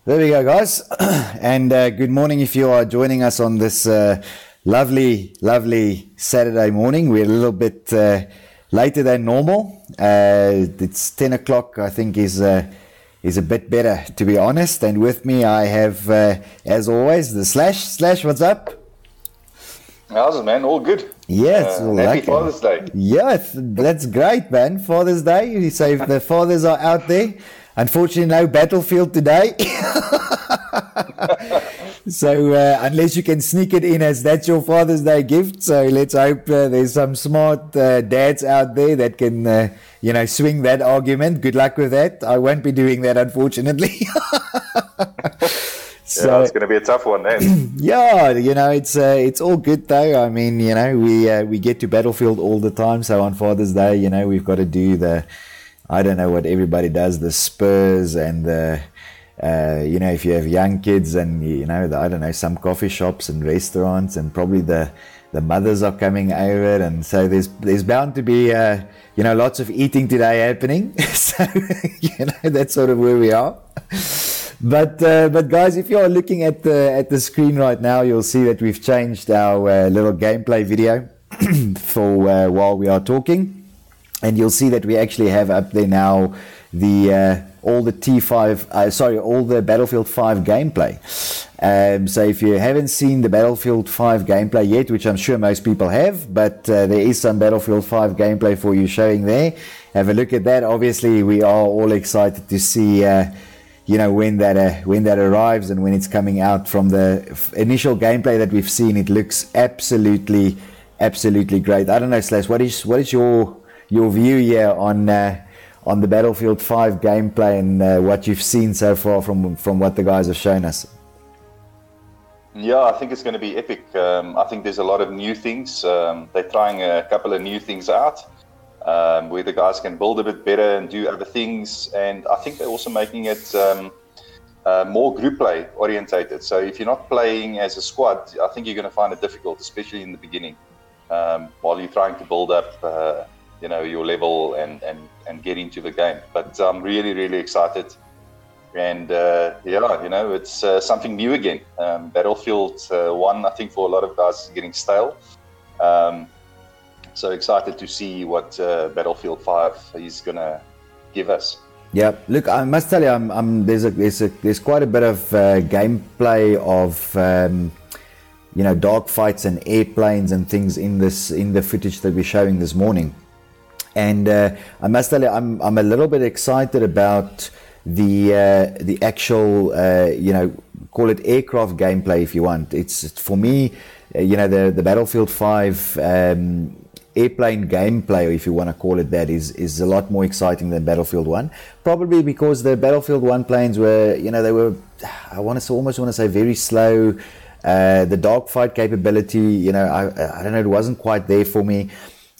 There we go, guys. And good morning if you are joining us on this lovely Saturday morning. We're a little bit later than normal. It's 10 o'clock, I think, is a bit better, to be honest. And with me, I have, as always, the Slash. Slash, what's up? How's it, man? All good. Yes, happy Father's Day. Yeah, that's great, man. Father's Day. So if the fathers are out there, unfortunately, no Battlefield today. So unless you can sneak it in as that's your Father's Day gift. So let's hope there's some smart dads out there that can, swing that argument. Good luck with that. I won't be doing that, unfortunately. So, it's going to be a tough one then. Yeah, it's all good though. I mean, we get to Battlefield all the time. So on Father's Day, we've got to do I don't know what everybody does, the Spurs and if you have young kids and, I don't know, some coffee shops and restaurants and probably the mothers are coming over. And so there's bound to be, lots of eating today happening. So, that's sort of where we are. But guys, if you are looking at the screen right now, you'll see that we've changed our little gameplay video for while we are talking. And you'll see that we actually have up there now all the all the Battlefield 5 gameplay. So if you haven't seen the Battlefield 5 gameplay yet, which I'm sure most people have, but there is some Battlefield 5 gameplay for you showing there. Have a look at that. Obviously, we are all excited to see, when that arrives and when it's coming out. From the initial gameplay that we've seen, it looks absolutely great. I don't know, Slash, what is your view here on the Battlefield 5 gameplay and what you've seen so far from what the guys have shown us? Yeah, I think it's going to be epic. I think there's a lot of new things. They're trying a couple of new things out where the guys can build a bit better and do other things. And I think they're also making it more group play orientated. So if you're not playing as a squad, I think you're going to find it difficult, especially in the beginning, while you're trying to build up your level and get into the game. But I'm really excited. And it's something new again. Battlefield 1, I think for a lot of guys is getting stale. So excited to see what Battlefield 5 is going to give us. Yeah, look, I must tell you, there's quite a bit of gameplay of dog fights and airplanes and things in the footage that we're showing this morning. And I must tell you, I'm a little bit excited about the actual, call it aircraft gameplay if you want. It's, for me, the Battlefield 5 airplane gameplay, if you want to call it that, is a lot more exciting than Battlefield 1. Probably because the Battlefield 1 planes were, they were, I almost want to say very slow. The dogfight capability, I don't know, it wasn't quite there for me.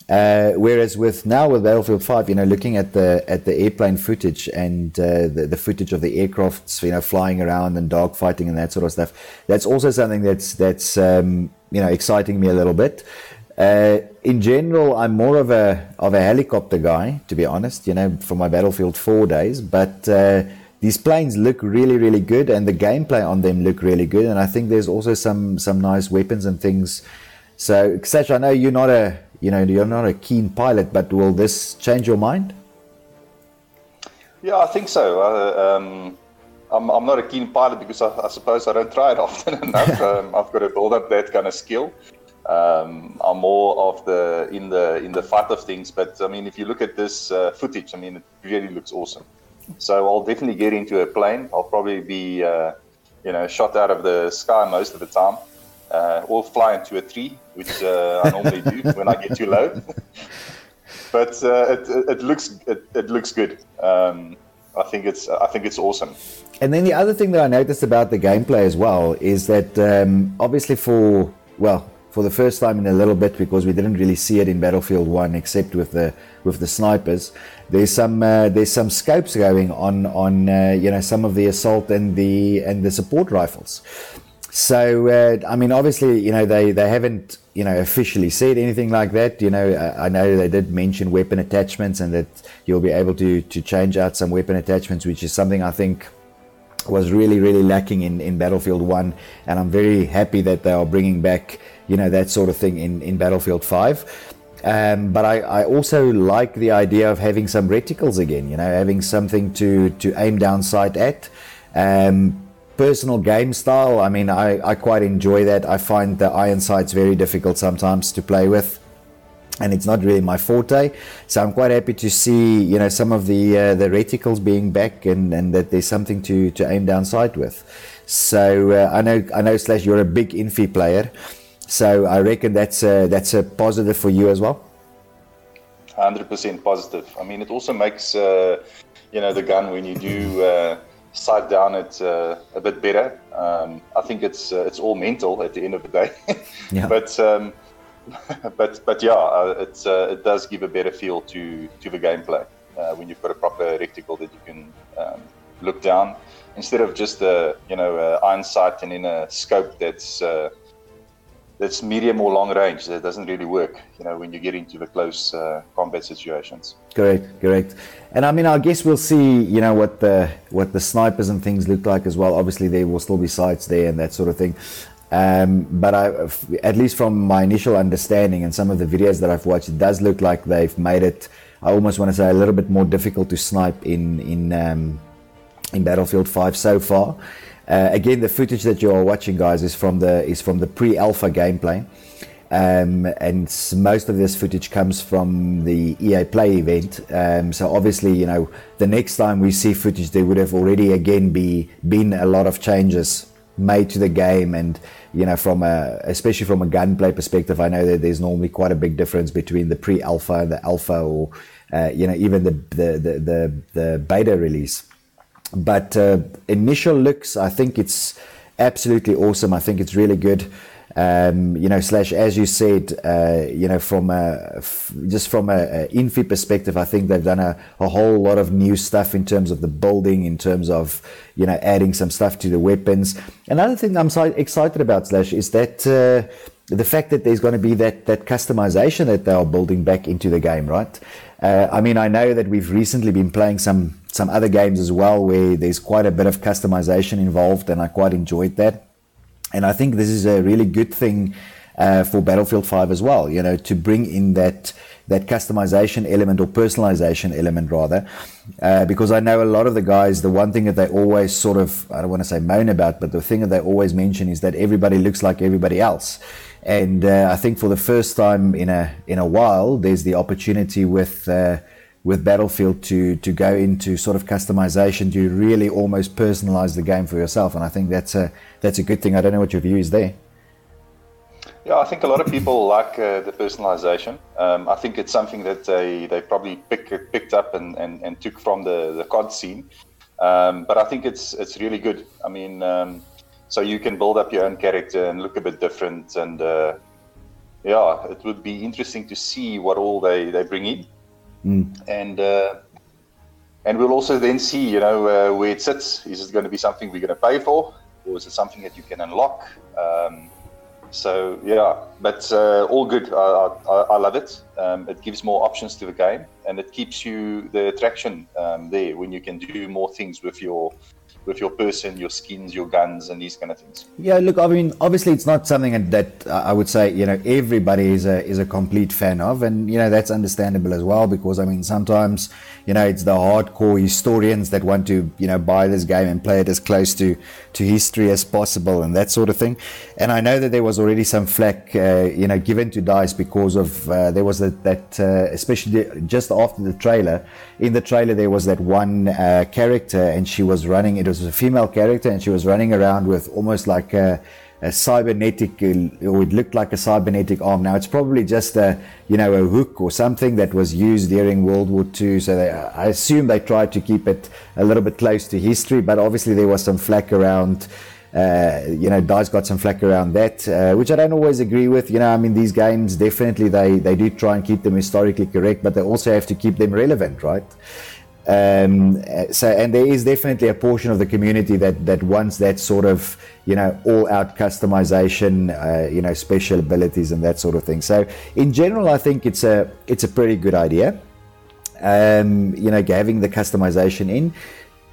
Whereas with Battlefield 5, looking at the airplane footage and the footage of the aircrafts, flying around and dogfighting and that sort of stuff, that's also something that's exciting me a little bit. In general, I'm more of a helicopter guy, to be honest, from my Battlefield 4 days. But these planes look really good, and the gameplay on them look really good. And I think there's also some nice weapons and things. So, Sash, I know you're not a keen pilot, but will this change your mind? Yeah, I think so. I'm not a keen pilot because I suppose I don't try it often enough. I've got to build up that kind of skill. I'm more of in the fight of things. But I mean, if you look at this footage, I mean, it really looks awesome. So I'll definitely get into a plane. I'll probably be shot out of the sky most of the time. Or fly into a tree, which I normally do when I get too low. But it looks good. I think it's awesome. And then the other thing that I noticed about the gameplay as well is that obviously for the first time in a little bit, because we didn't really see it in Battlefield 1 except with the snipers, there's some scopes going on some of the assault and the support rifles. So, I mean, obviously, they haven't, officially said anything like that. I know they did mention weapon attachments and that you'll be able to change out some weapon attachments, which is something I think was really, really lacking in Battlefield 1, and I'm very happy that they are bringing back, that sort of thing in Battlefield 5. But I also like the idea of having some reticles again, having something to aim down sight at. Personal game style, I mean, I quite enjoy that. I find the iron sights very difficult sometimes to play with, and it's not really my forte. So I'm quite happy to see, some of the reticles being back, and that there's something to aim down sight with. So I know Slash, you're a big Infi player, so I reckon that's a positive for you as well. 100% positive. I mean, it also makes the gun, when you do sight down it a bit better. I think it's all mental at the end of the day. Yeah. But yeah, it does give a better feel to the gameplay when you've got a proper reticle that you can look down, instead of just a iron sight and in a scope that's medium or long range. That doesn't really work, when you get into the close combat situations. Correct. And I mean, I guess we'll see, what the snipers and things look like as well. Obviously, there will still be sights there and that sort of thing. But at least from my initial understanding and some of the videos that I've watched, it does look like they've made it, I almost want to say, a little bit more difficult to snipe in Battlefield 5 so far. Again, the footage that you are watching, guys, is from the pre-alpha gameplay, and most of this footage comes from the EA Play event. So obviously, the next time we see footage, there would have already again been a lot of changes made to the game, and especially from a gunplay perspective, I know that there's normally quite a big difference between the pre-alpha and the alpha, or even the beta release. But initial looks, I think it's absolutely awesome. I think it's really good. Slash, as you said, from a Infi perspective, I think they've done a whole lot of new stuff in terms of the building, in terms of adding some stuff to the weapons. Another thing I'm so excited about, Slash, is that the fact that there's going to be that customization that they are building back into the game, right? I mean, I know that we've recently been playing some other games as well where there's quite a bit of customization involved, and I quite enjoyed that. And I think this is a really good thing for Battlefield 5 as well, to bring in that customization element, or personalization element rather, because I know a lot of the guys, the one thing that they always sort of, I don't want to say moan about, but the thing that they always mention is that everybody looks like everybody else. And I think for the first time in a while, there's the opportunity with Battlefield to go into sort of customization, to really almost personalize the game for yourself. And I think that's a good thing. I don't know what your view is there. Yeah, I think a lot of people like the personalization. I think it's something that they probably picked up and took from the COD scene. But I think it's really good. I mean, so you can build up your own character and look a bit different. And yeah, it would be interesting to see what all they bring in. And we'll also then see, where it sits. Is it going to be something we're going to pay for, or is it something that you can unlock? So yeah, but all good. I love it. It gives more options to the game, and it keeps you the attraction there when you can do more things with your person, your skins, your guns, and these kind of things. Yeah, look, I mean, obviously it's not something that I would say, everybody is a complete fan of, and, that's understandable as well, because, I mean, sometimes, it's the hardcore historians that want to, buy this game and play it as close to history as possible and that sort of thing. And I know that there was already some flack, given to DICE because of, there was that especially just after the trailer, in the trailer there was that one character, and she was running, it was a female character, and she was running around with almost like a cybernetic, or it looked like a cybernetic arm. Now it's probably just a hook or something that was used during World War II. So I assume they tried to keep it a little bit close to history, but obviously there was some flack around. DICE got some flack around that, which I don't always agree with. I mean, these games definitely they do try and keep them historically correct, but they also have to keep them relevant, right? And there is definitely a portion of the community that wants that sort of all-out customization, special abilities and that sort of thing. So in general, I think it's a pretty good idea, having the customization in.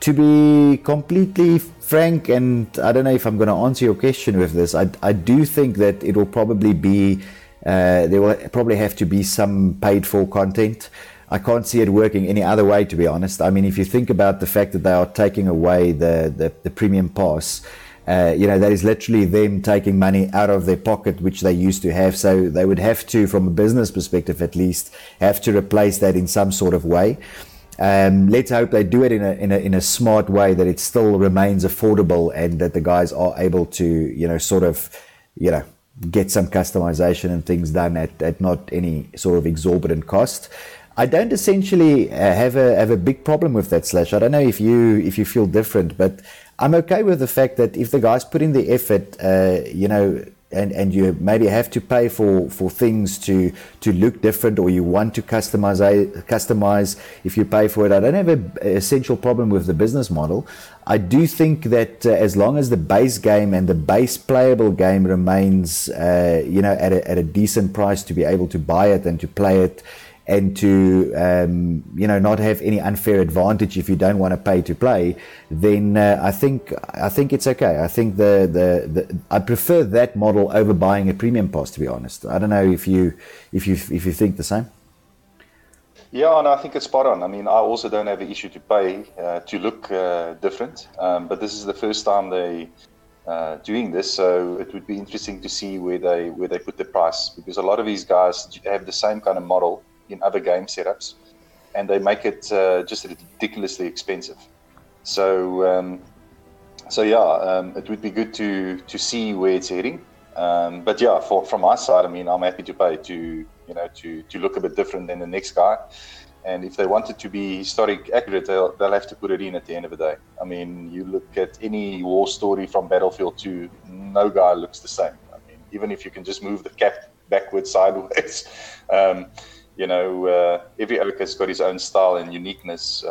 To be completely frank, and I don't know if I'm going to answer your question with this, I do think that it will probably be, there will probably have to be some paid for content. I can't see it working any other way, to be honest. I mean, if you think about the fact that they are taking away the premium pass, that is literally them taking money out of their pocket, which they used to have. So they would have to, from a business perspective at least, have to replace that in some sort of way. Let's hope they do it in a smart way, that it still remains affordable and that the guys are able to, get some customization and things done at not any sort of exorbitant cost. I don't essentially have a big problem with that, Slash. I don't know if you feel different, but I'm okay with the fact that if the guys put in the effort, and you maybe have to pay for things to look different, or you want to customize if you pay for it. I don't have an essential problem with the business model. I do think that as long as the base game and the base playable game remains, at a decent price to be able to buy it and to play it, and to not have any unfair advantage if you don't want to pay to play, then I think it's okay. I think I prefer that model over buying a premium pass, to be honest. I don't know if you think the same. Yeah, and I think it's spot on. I mean, I also don't have an issue to pay to look different, but this is the first time they doing this, so it would be interesting to see where they put the price, because a lot of these guys have the same kind of model in other game setups, and they make it just ridiculously expensive. So it would be good to see where it's heading. But yeah, from my side, I mean, I'm happy to pay to look a bit different than the next guy. And if they want it to be historic accurate, they'll have to put it in at the end of the day. I mean, you look at any war story from Battlefield 2, no guy looks the same. I mean, even if you can just move the cap backwards, sideways. Every oak has got his own style and uniqueness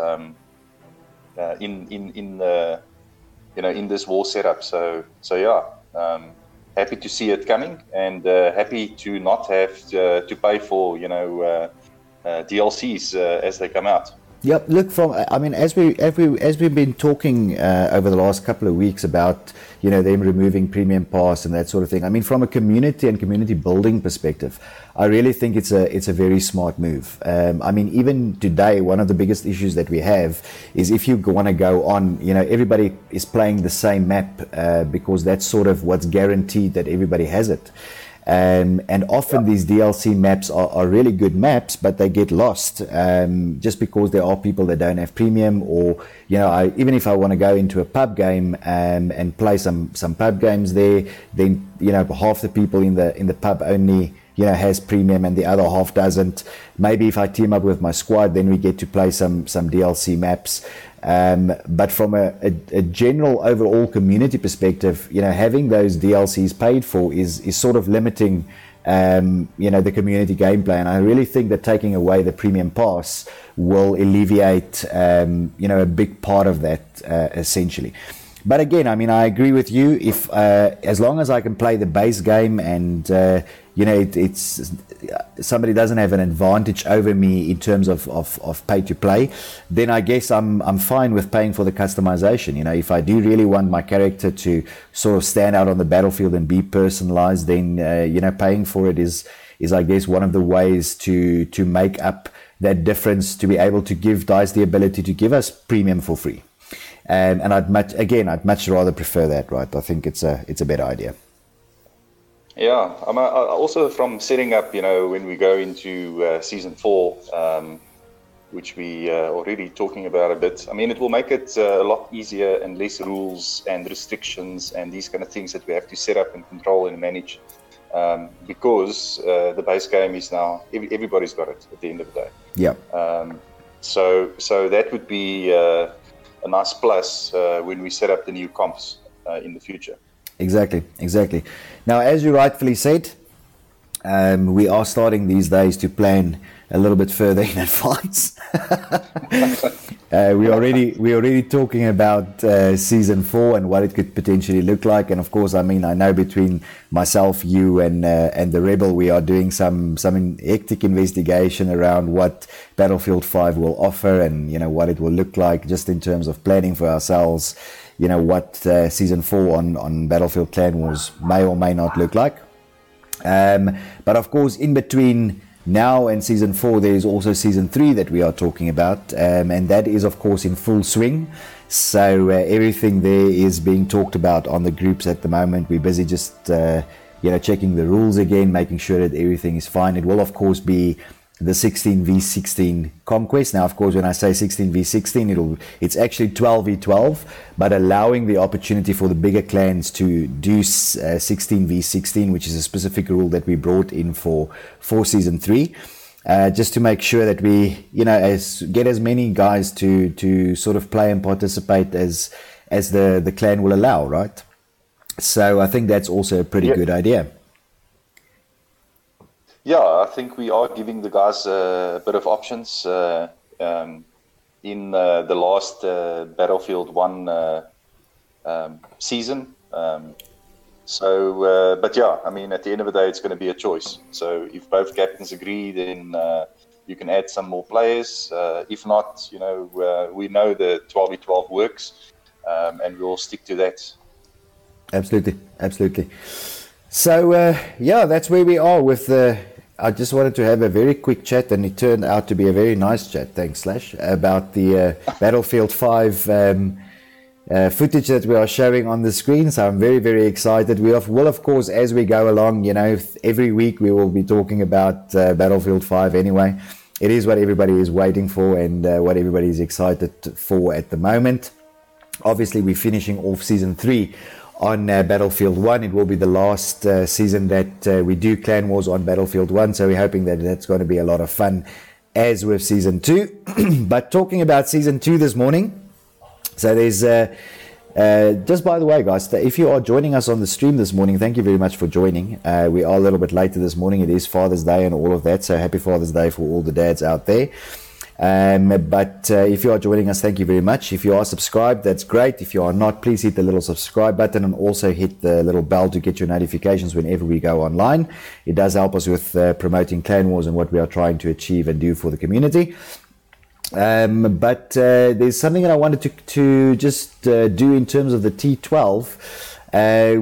in this war setup. So happy to see it coming, and happy to not have to pay for DLCs as they come out. Yep. Look, as we've been talking over the last couple of weeks about them removing premium pass and that sort of thing. I mean, from a community and community building perspective, I really think it's a very smart move. I mean, even today, one of the biggest issues that we have is if you want to go on, everybody is playing the same map because that's sort of what's guaranteed that everybody has it. And often these DLC maps are really good maps, but they get lost just because there are people that don't have premium, or even if I want to go into a pub game and play some pub games there, then half the people in the pub only has premium and the other half doesn't. Maybe if I team up with my squad, then we get to play some DLC maps. But from a general overall community perspective, having those DLCs paid for is sort of limiting, the community gameplay. And I really think that taking away the premium pass will alleviate, a big part of that, essentially. But again, I mean, I agree with you. If as long as I can play the base game and it's somebody doesn't have an advantage over me in terms of pay to play, then I guess I'm fine with paying for the customization. If I do really want my character to sort of stand out on the battlefield and be personalized, then paying for it is I guess one of the ways to make up that difference, to be able to give DICE the ability to give us premium for free. And I'd much rather prefer that, right? I think it's a better idea. Yeah, also from setting up, when we go into season 4, which we already talking about a bit. I mean, it will make it a lot easier and less rules and restrictions and these kind of things that we have to set up and control and manage, because the base game is now everybody's got it at the end of the day. Yeah. So that would be a nice plus when we set up the new comps in the future. Exactly. Now, as you rightfully said, We are starting these days to plan a little bit further in advance. We're already talking about season 4 and what it could potentially look like. And of course, I mean, I know between myself, you, and the Rebel, we are doing some hectic investigation around what Battlefield 5 will offer, and what it will look like, just in terms of planning for ourselves. What season 4 on Battlefield Clan Wars may or may not look like. But of course, in between now and season 4, there is also season 3 that we are talking about, and that is of course in full swing. So everything there is being talked about on the groups at the moment. We're busy just checking the rules again, making sure that everything is fine. It will of course be the 16v16 conquest. Now, of course, when I say 16v16, it's actually 12v12, but allowing the opportunity for the bigger clans to do 16v16, which is a specific rule that we brought in for season 3, just to make sure that we, get as many guys to sort of play and participate as the clan will allow, right? So I think that's also a pretty good idea. Yeah, I think we are giving the guys a bit of options. In the last Battlefield 1 season. But yeah, I mean, at the end of the day, it's going to be a choice. So if both captains agree, then you can add some more players. If not, we know the 12v12 works, and we'll stick to that. Absolutely. So, yeah, that's where we are with I just wanted to have a very quick chat, and it turned out to be a very nice chat, thanks Slash, about the Battlefield 5 footage that we are showing on the screen. So I'm very, very excited. We will, of course, as we go along, every week we will be talking about Battlefield 5 anyway. It is what everybody is waiting for, and what everybody is excited for at the moment. Obviously, we're finishing off Season 3 on Battlefield 1. It will be the last season that we do Clan Wars on Battlefield 1, so we're hoping that that's going to be a lot of fun, as with Season 2. But talking about Season 2 this morning, so there's just by the way, guys, if you are joining us on the stream this morning, thank you very much for joining. We are a little bit later this morning. It is Father's Day and all of that, so happy Father's Day for all the dads out there. But if you are joining us, thank you very much. If you are subscribed, that's great. If you are not, please hit the little subscribe button, and also hit the little bell to get your notifications whenever we go online. It does help us with promoting Clan Wars and what we are trying to achieve and do for the community. But there's something that I wanted to just do in terms of the T12.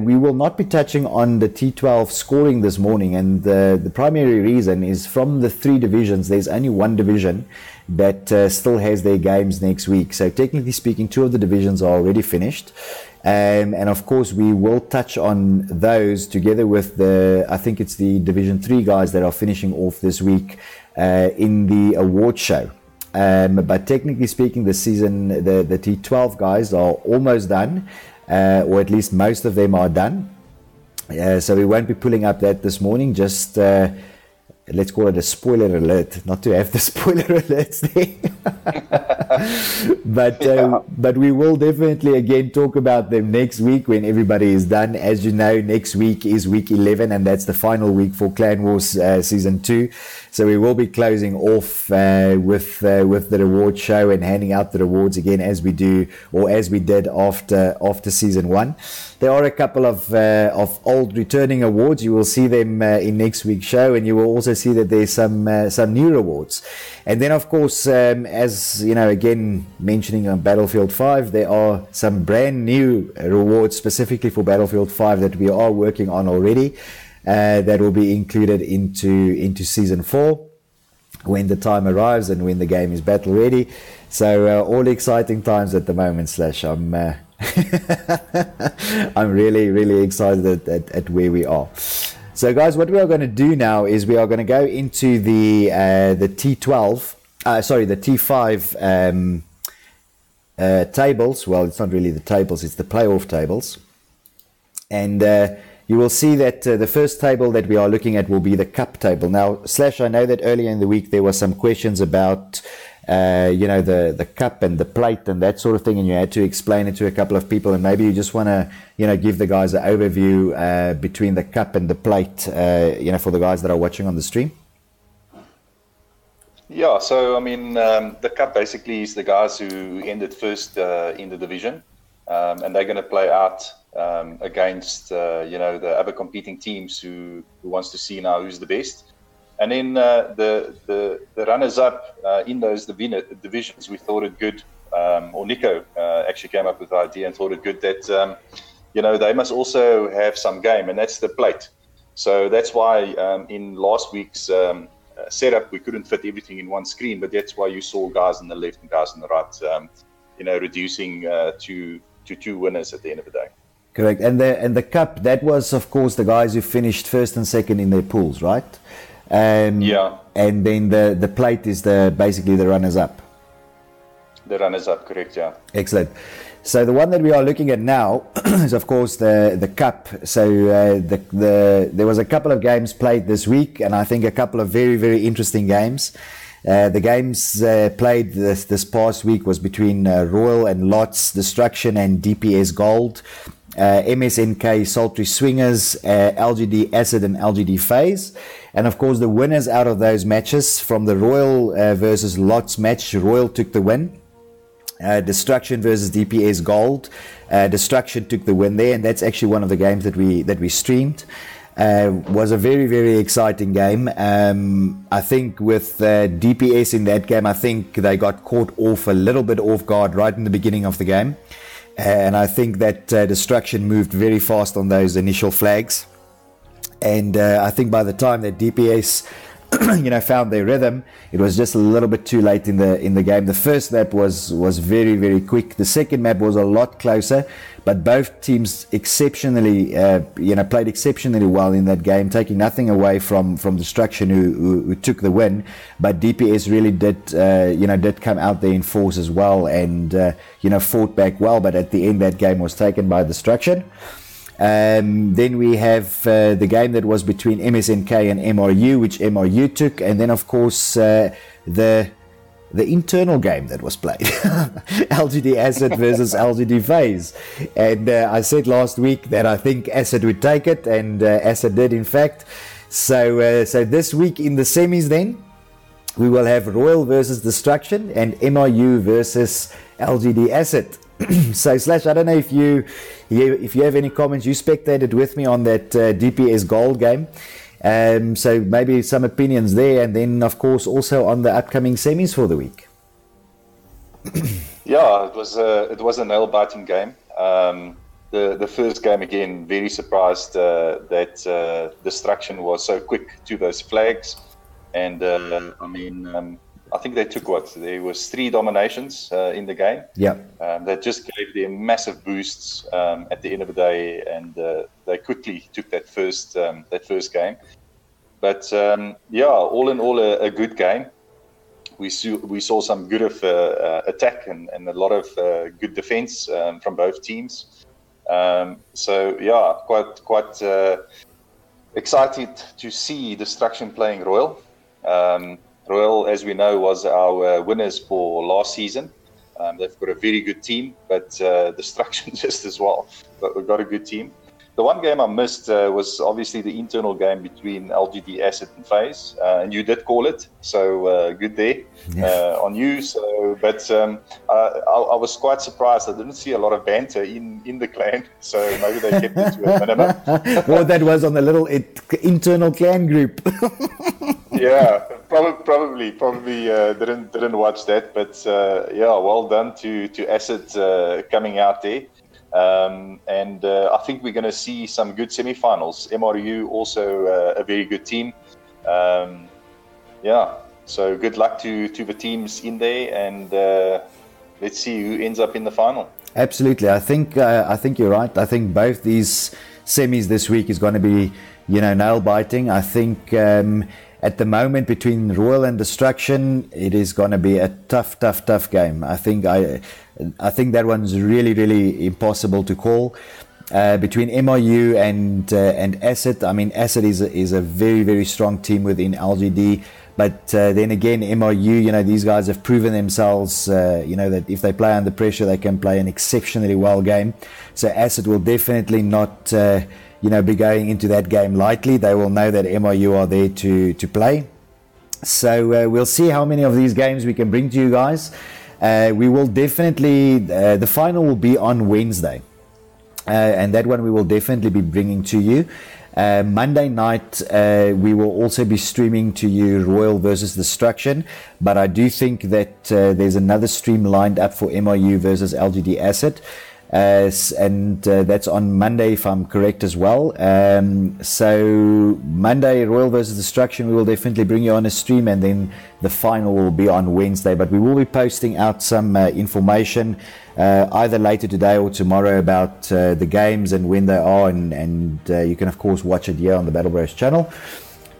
We will not be touching on the T12 scoring this morning, and the primary reason is, from the 3 divisions, there's only 1 division that still has their games next week. So technically speaking, 2 of the divisions are already finished, and of course we will touch on those together with I think it's the Division 3 guys that are finishing off this week in the award show. But technically speaking, the T12 guys are almost done, or at least most of them are done. So we won't be pulling up that this morning. Just let's call it a spoiler alert, not to have the spoiler alerts there. But we will definitely again talk about them next week when everybody is done. As you know, next week is week 11, and that's the final week for Clan Wars Season 2. So we will be closing off with the reward show and handing out the rewards again, as we do, or as we did after Season 1. There are a couple of old returning awards. You will see them in next week's show, and you will also see that there's some new rewards. And then, of course, as you know, again mentioning on Battlefield 5, there are some brand new rewards specifically for Battlefield 5 that we are working on already. That will be included into Season 4 when the time arrives and when the game is battle ready. So all exciting times at the moment. Slash, I'm really, really excited at where we are. So guys, what we are going to do now is we are going to go into the T12, the T5 tables. Well, it's not really the tables, it's the playoff tables. And you will see that the first table that we are looking at will be the cup table. Now, Slash, I know that earlier in the week there were some questions about the cup and the plate and that sort of thing, and you had to explain it to a couple of people, and maybe you just want to, give the guys an overview between the cup and the plate, for the guys that are watching on the stream. Yeah, so the cup basically is the guys who ended first in the division, and they're going to play out against the other competing teams who wants to see now who's the best. And then the runners-up in those divisions, we thought it good, or Nico actually came up with the idea and thought it good that they must also have some game, and that's the plate. So that's why in last week's setup, we couldn't fit everything in one screen, but that's why you saw guys on the left and guys on the right, reducing to two winners at the end of the day. Correct. And the cup, that was, of course, the guys who finished first and second in their pools, right? Yeah. And then the plate is basically the runners-up. The runners-up, correct, yeah. Excellent. So the one that we are looking at now is, of course, the cup. So there was a couple of games played this week, and I think a couple of very, very interesting games. The games played this past week was between Royal and Lots Destruction and DPS Gold, MSNK Sultry Swingers, LGD Acid and LGD Phase. And of course, the winners out of those matches from the Royal versus Lots match, Royal took the win. Destruction versus DPS Gold, Destruction took the win there, and that's actually one of the games that we streamed. Was a very, very exciting game. I think with DPS in that game, I think they got caught off a little bit off guard right in the beginning of the game, and I think that Destruction moved very fast on those initial flags, and I think by the time that DPS found their rhythm, it was just a little bit too late in the game. The first map was very, very quick. The second map was a lot closer, but both teams exceptionally played exceptionally well in that game, taking nothing away from Destruction who took the win. But DPS really did come out there in force as well, and fought back well, but at the end that game was taken by Destruction. Then we have the game that was between MSNK and MRU, which MRU took, and then of course the internal game that was played, LGD Acid versus LGD Phase. And I said last week that I think Acid would take it, and Acid did in fact. So this week in the semis then, we will have Royal versus Destruction and MRU versus LGD Acid. So Slash, I don't know if you have any comments. You spectated with me on that DPS Gold game, so maybe some opinions there, and then of course also on the upcoming semis for the week. Yeah, it was a nail-biting game. The first game, again, very surprised that Destruction was so quick to those flags, and I think they took there was 3 dominations in the game. Yeah. That just gave them massive boosts at the end of the day, and they quickly took that first game. But all in all, a good game. We saw some good attack and a lot of good defense from both teams. Quite excited to see Destruction playing Royal. Royal, as we know, was our winners for last season. They've got a very good team, but Destruction just as well. But we've got a good team. The one game I missed was obviously the internal game between LGD Acid and FaZe, and you did call it, so good there on you. So, but I was quite surprised. I didn't see a lot of banter in the clan, so maybe they kept it to a minimum. Well, that was on the little internal clan group. Yeah, probably didn't watch that, but well done to Acid coming out there. And I think we're going to see some good semi-finals. MRU also a very good team. So good luck to the teams in there, and let's see who ends up in the final. Absolutely, I think you're right. I think both these semis this week is going to be nail biting. I think at the moment between Royal and Destruction, it is going to be a tough game. I think that one's really, really impossible to call. between MRU and Asset. I mean, Asset is a very, very strong team within LGD. But then again, MRU, you know, these guys have proven themselves, you know, that if they play under pressure, they can play an exceptionally well game. So Asset will definitely not, you know, be going into that game lightly. They will know that MRU are there to play. So we'll see how many of these games we can bring to you guys. We will definitely, the final will be on Wednesday. And that one we will definitely be bringing to you. Monday night, we will also be streaming to you Royal versus Destruction. But I do think that there's another stream lined up for MRU versus LGD Asset. And that's on Monday, if I'm correct as well. So Monday, Royal versus Destruction, we will definitely bring you on a stream, and then the final will be on Wednesday. But we will be posting out some information either later today or tomorrow about the games and when they are, and you can of course watch it here on the Battle Bros channel.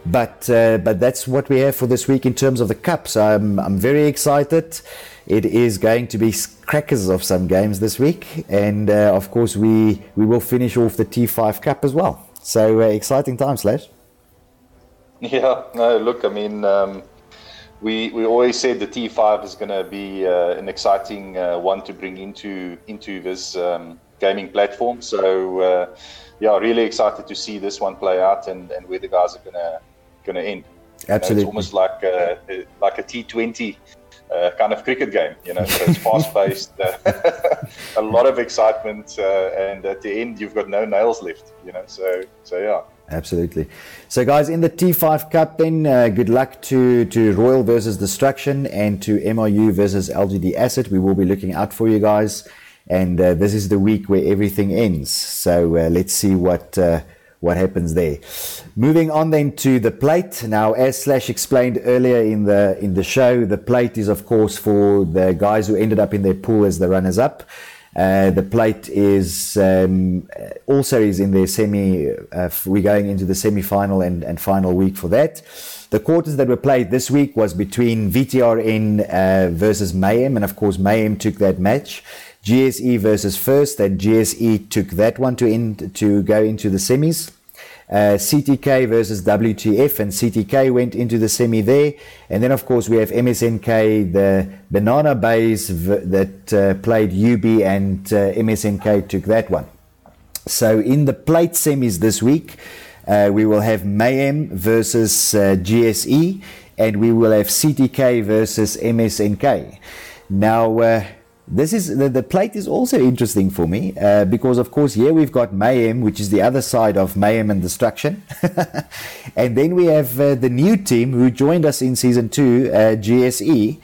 But that's what we have for this week in terms of the cups. I'm very excited. It is going to be crackers of some games this week, and of course we will finish off the T5 Cup as well. So exciting times, Slash. Yeah, no, look, I mean, we always said the T5 is going to be an exciting one to bring into this gaming platform. So yeah, really excited to see this one play out and where the guys are going to end. Absolutely, you know, it's almost like a T20. Kind of cricket game, you know, so it's fast-paced, a lot of excitement, and at the end you've got no nails left, you know, so yeah. Absolutely. So guys, in the T5 Cup then, good luck to Royal versus Destruction and to MRU versus LGD Asset. We will be looking out for you guys, and this is the week where everything ends, so let's see what happens there. Moving on then to the plate. Now, as Slash explained earlier in the show, the plate is of course for the guys who ended up in their pool as the runners up. The plate is also is in their semi. We're going into the semi-final and final week for that. The quarters that were played this week was between VTRN versus Mayhem, and of course Mayhem took that match. GSE versus First, and GSE took that one to go into the semis. CTK versus WTF, and CTK went into the semi there. And then of course we have MSNK, the Banana Bays that played UB, and MSNK took that one. So in the plate semis this week, we will have Mayhem versus GSE, and we will have CTK versus MSNK. Now this is the plate is also interesting for me because of course here we've got Mayhem, which is the other side of Mayhem and Destruction, and then we have the new team who joined us in season 2, GSE,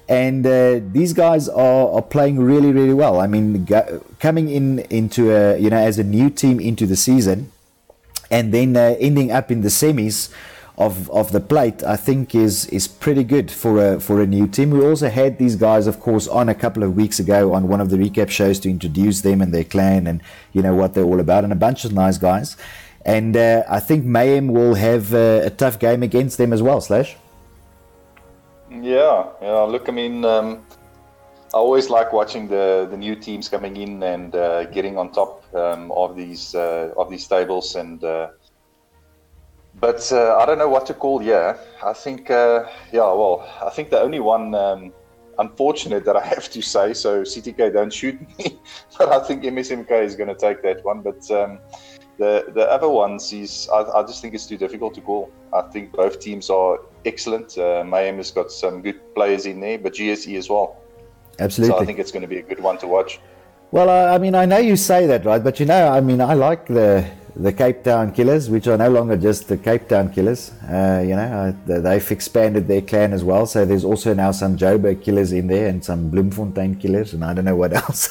and these guys are playing really, really well. I mean, coming into a, you know, as a new team into the season, and then ending up in the semis of the plate, I think is pretty good for a new team. We also had these guys, of course, on a couple of weeks ago on one of the recap shows to introduce them and their clan and, you know, what they're all about, and a bunch of nice guys. And I think Mayhem will have a tough game against them as well, Slash. Yeah. Look, I mean, I always like watching the new teams coming in and getting on top of these tables, and but I don't know what to call here. I think, I think the only one unfortunate that I have to say, so CTK don't shoot me, but I think MSMK is going to take that one. But the other ones I just think it's too difficult to call. I think both teams are excellent. Mayhem has got some good players in there, but GSE as well. Absolutely. So I think it's going to be a good one to watch. Well, I mean, I know you say that, right? But, you know, I mean, I like the Cape Town Killers, which are no longer just the Cape Town Killers. You know, they've expanded their clan as well. So there's also now some Joburg Killers in there and some Bloemfontein Killers, and I don't know what else.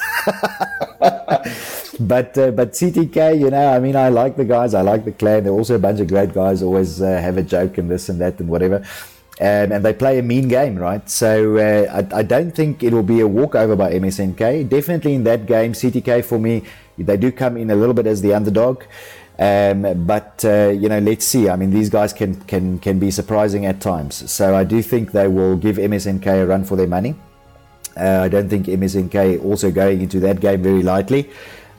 But CTK, you know, I mean, I like the guys. I like the clan. They're also a bunch of great guys, always have a joke and this and that and whatever. And they play a mean game, right? So I don't think it will be a walkover by MSNK. Definitely in that game, CTK for me, they do come in a little bit as the underdog. But you know, let's see. I mean, these guys can be surprising at times. So I do think they will give MSNK a run for their money. I don't think MSNK also going into that game very lightly.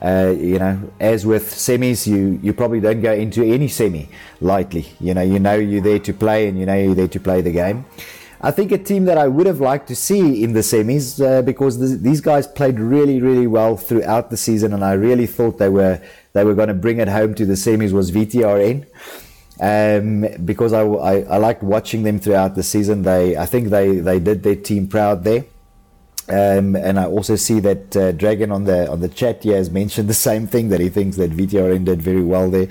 You know, as with semis, you probably don't go into any semi lightly. You know you're there to play, and you know you're there to play the game. I think a team that I would have liked to see in the semis, because these guys played really, really well throughout the season, and I really thought they were going to bring it home to the semis, was VTRN. Because I liked watching them throughout the season. I think they did their team proud there. And I also see that Dragon on the chat here has mentioned the same thing, that he thinks that VTRN did very well there.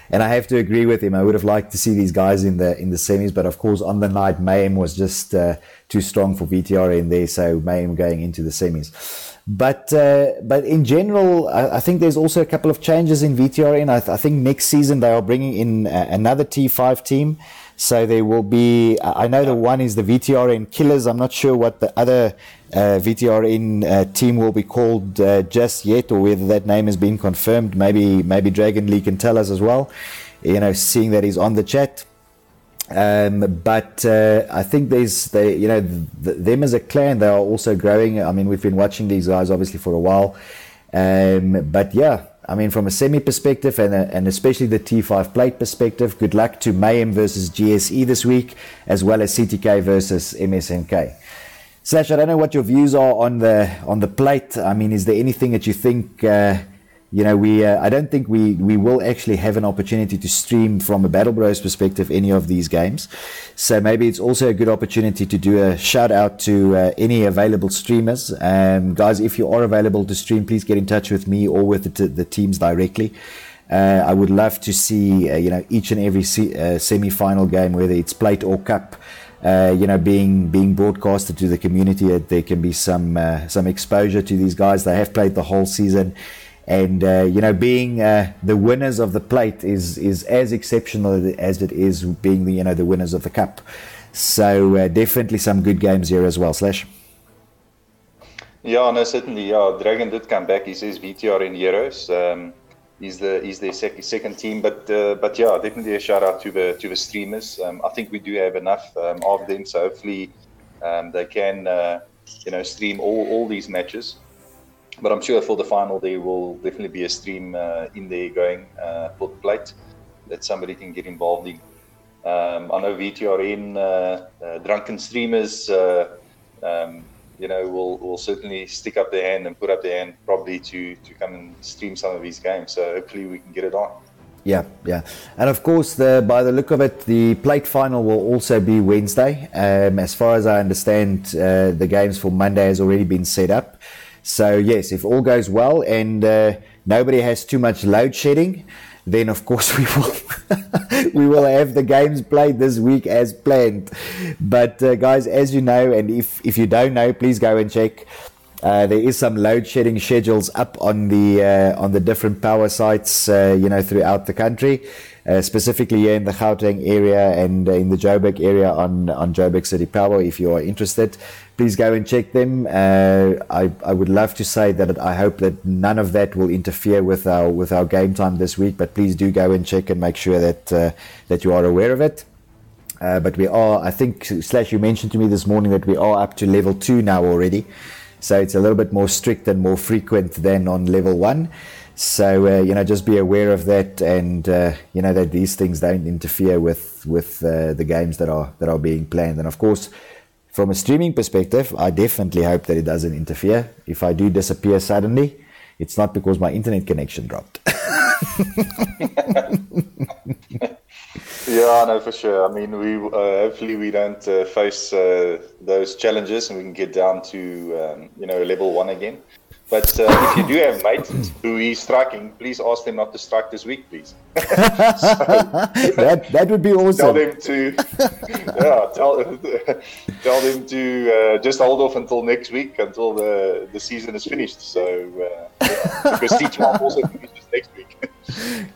And I have to agree with him. I would have liked to see these guys in the semis, but of course on the night Mayhem was just too strong for VTRN there, so Mayhem going into the semis. But in general, I think there's also a couple of changes in VTRN. I think next season they are bringing in another T5 team. So there will be, I know the one is the VTRN Killers. I'm not sure what the other VTRN team will be called just yet, or whether that name has been confirmed. Maybe Dragon Lee can tell us as well, you know, seeing that he's on the chat. But I think them as a clan, they are also growing. I mean, we've been watching these guys obviously for a while. But yeah, I mean, from a semi perspective and especially the T5 plate perspective, good luck to Mayhem versus GSE this week, as well as CTK versus MSNK. Slash, I don't know what your views are on the plate. I mean, is there anything that you think, I don't think we will actually have an opportunity to stream from a Battle Bros perspective any of these games. So maybe it's also a good opportunity to do a shout out to any available streamers. Guys, if you are available to stream, please get in touch with me or with the teams directly. I would love to see each and every semi-final game, whether it's plate or cup, being broadcasted to the community, that there can be some exposure to these guys. They have played the whole season. And, being the winners of the plate is as exceptional as it is being the winners of the cup. So definitely some good games here as well, Slash. Yeah, no, certainly. Yeah, Dragon did come back. He says VTR in Heroes. He's their second team, but yeah, definitely a shout out to the streamers. I think we do have enough of them, so hopefully they can stream all these matches. But I'm sure for the final there will definitely be a stream in there going for the plate that somebody can get involved in. I know VTRN drunken streamers will certainly stick up their hand and put up their hand probably to come and stream some of these games. So hopefully we can get it on. Yeah. And of course, by the look of it, the plate final will also be Wednesday. As far as I understand, the games for Monday has already been set up. So yes, if all goes well and nobody has too much load shedding, then of course we will have the games played this week as planned. But guys, as you know, and if you don't know, please go and check. There is some load shedding schedules up on the different power sites, throughout the country, specifically here in the Gauteng area and in the Joburg area on Joburg City Power. If you are interested, please go and check them. I would love to say that I hope that none of that will interfere with our game time this week, but please do go and check and make sure that you are aware of it. But we are, I think, Slash, you mentioned to me this morning that we are up to level 2 now already. So it's a little bit more strict and more frequent than on level 1. So, just be aware of that, and, that these things don't interfere with the games that are being planned. And of course, from a streaming perspective, I definitely hope that it doesn't interfere. If I do disappear suddenly, it's not because my internet connection dropped. Yeah, no, for sure. I mean, we hopefully we don't face those challenges, and we can get down to level 1 again. But if you do have mates who is striking, please ask them not to strike this week, please. That would be awesome. Tell them to tell them to just hold off until next week, until the season is finished. So because T12 also finishes next week.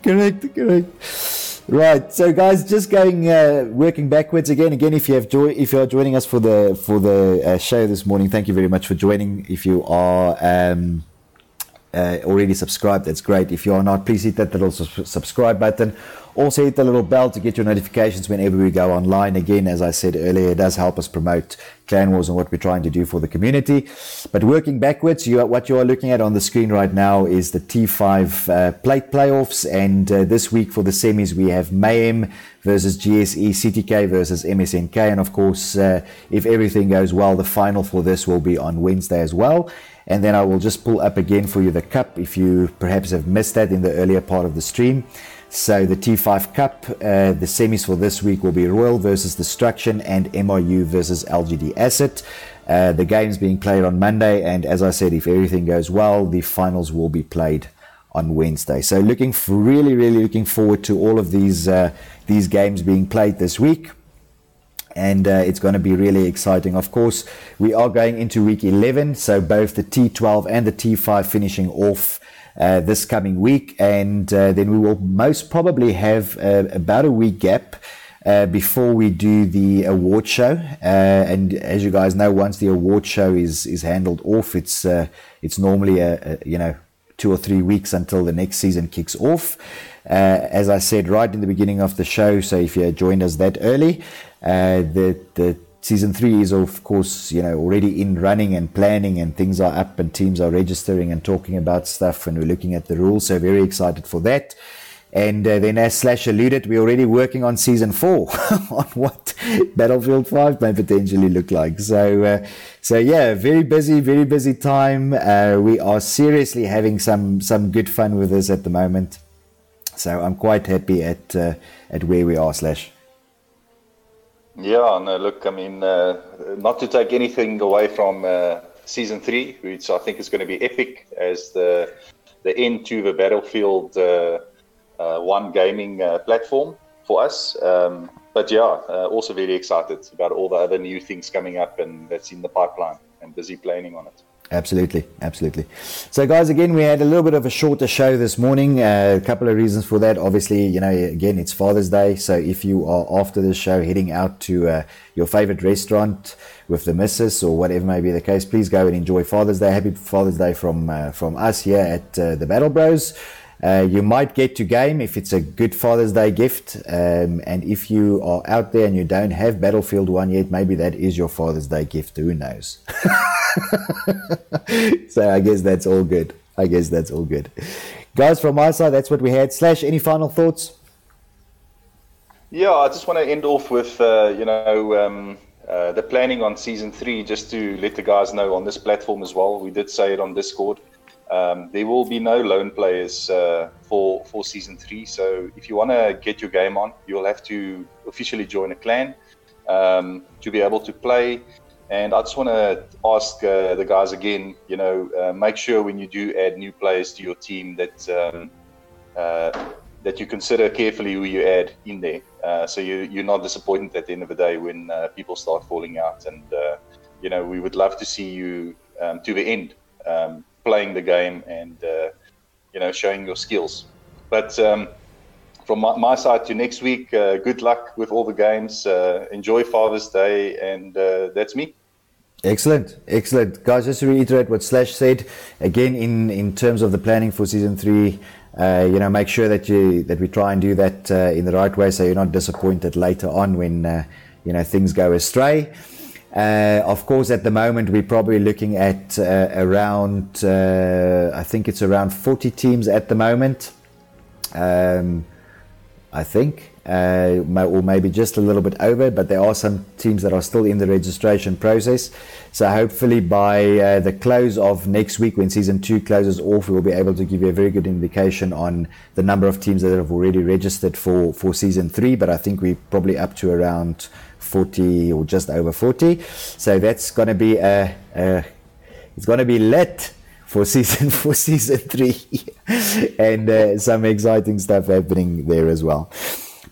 Correct. Right, so guys, just working backwards again. If you are joining us for the show this morning, thank you very much for joining. If you are already subscribed, that's great. If you are not, please hit that little subscribe button. Also hit the little bell to get your notifications whenever we go online. Again, as I said earlier, it does help us promote Clan Wars and what we're trying to do for the community. But working backwards, what you are looking at on the screen right now is the T5 plate playoffs. And this week for the semis, we have Mayhem versus GSE, CTK versus MSNK. And of course, if everything goes well, the final for this will be on Wednesday as well. And then I will just pull up again for you the cup if you perhaps have missed that in the earlier part of the stream. So the T5 Cup, the semis for this week will be Royal versus Destruction and MRU versus LGD Asset. The game's being played on Monday, and as I said, if everything goes well, the finals will be played on Wednesday. So really looking forward to all of these games being played this week. And it's going to be really exciting. Of course, we are going into week 11, so both the T12 and the T5 finishing off this coming week, and then we will most probably have about a week gap before we do the award show. And as you guys know, once the award show is handled off, it's normally a 2 or 3 weeks until the next season kicks off. As I said right in the beginning of the show, so if you joined us that early, the Season 3 is, of course, already in running and planning, and things are up and teams are registering and talking about stuff, and we're looking at the rules, so very excited for that. And then as Slash alluded, we're already working on Season 4 on what Battlefield 5 may potentially look like. So yeah, very busy time. We are seriously having some good fun with this at the moment. So I'm quite happy at where we are, Slash. Yeah, no, look, I mean, not to take anything away from Season 3, which I think is going to be epic as the end to the Battlefield 1 gaming platform for us. But yeah, also very excited about all the other new things coming up and that's in the pipeline and busy planning on it. Absolutely. So guys, again, we had a little bit of a shorter show this morning. A couple of reasons for that. Obviously, again, it's Father's Day. So if you are after the show heading out to your favorite restaurant with the missus or whatever may be the case, please go and enjoy Father's Day. Happy Father's Day from us here at the Battle Bros. You might get to game if it's a good Father's Day gift. And if you are out there and you don't have Battlefield 1 yet, maybe that is your Father's Day gift. Who knows? So I guess that's all good. Guys, from my side, that's what we had. Slash, any final thoughts? Yeah, I just want to end off with, the planning on Season 3, just to let the guys know on this platform as well. We did say it on Discord. There will be no lone players for Season 3. So if you want to get your game on, you'll have to officially join a clan to be able to play. And I just want to ask the guys again, make sure when you do add new players to your team that you consider carefully who you add in there. So you're not disappointed at the end of the day when people start falling out. And, we would love to see you to the end. Playing the game and showing your skills. But from my side to next week, good luck with all the games. Enjoy Father's Day, and that's me. Excellent, guys. Just to reiterate what Slash said again, in terms of the planning for Season 3, make sure that we try and do that in the right way, so you're not disappointed later on when things go astray. Of course, at the moment, we're probably looking at around, I think it's around 40 teams at the moment. I think, or maybe just a little bit over, but there are some teams that are still in the registration process. So hopefully by the close of next week, when Season 2 closes off, we will be able to give you a very good indication on the number of teams that have already registered for Season 3. But I think we're probably up to around 40 or just over 40. So that's going to be it's going to be lit for season 3 and some exciting stuff happening there as well.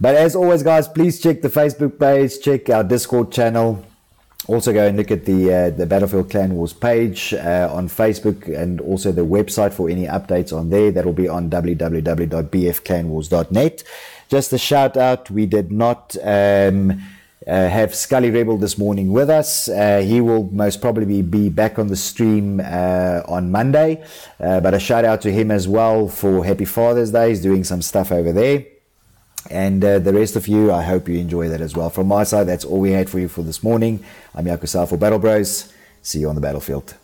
But as always, guys, please check the Facebook page, check our Discord channel. Also go and look at the Battlefield Clan Wars page on Facebook, and also the website for any updates on there. That will be on www.bfclanwars.net. Just a shout out, we did not have Scully Rebel this morning with us. He will most probably be back on the stream on Monday, but a shout out to him as well for Happy Father's Day. He's doing some stuff over there. And the rest of you, I hope you enjoy that as well. From my side, that's all we had for you for this morning. I'm Jaco Sal for Battle Bros. See you on the battlefield.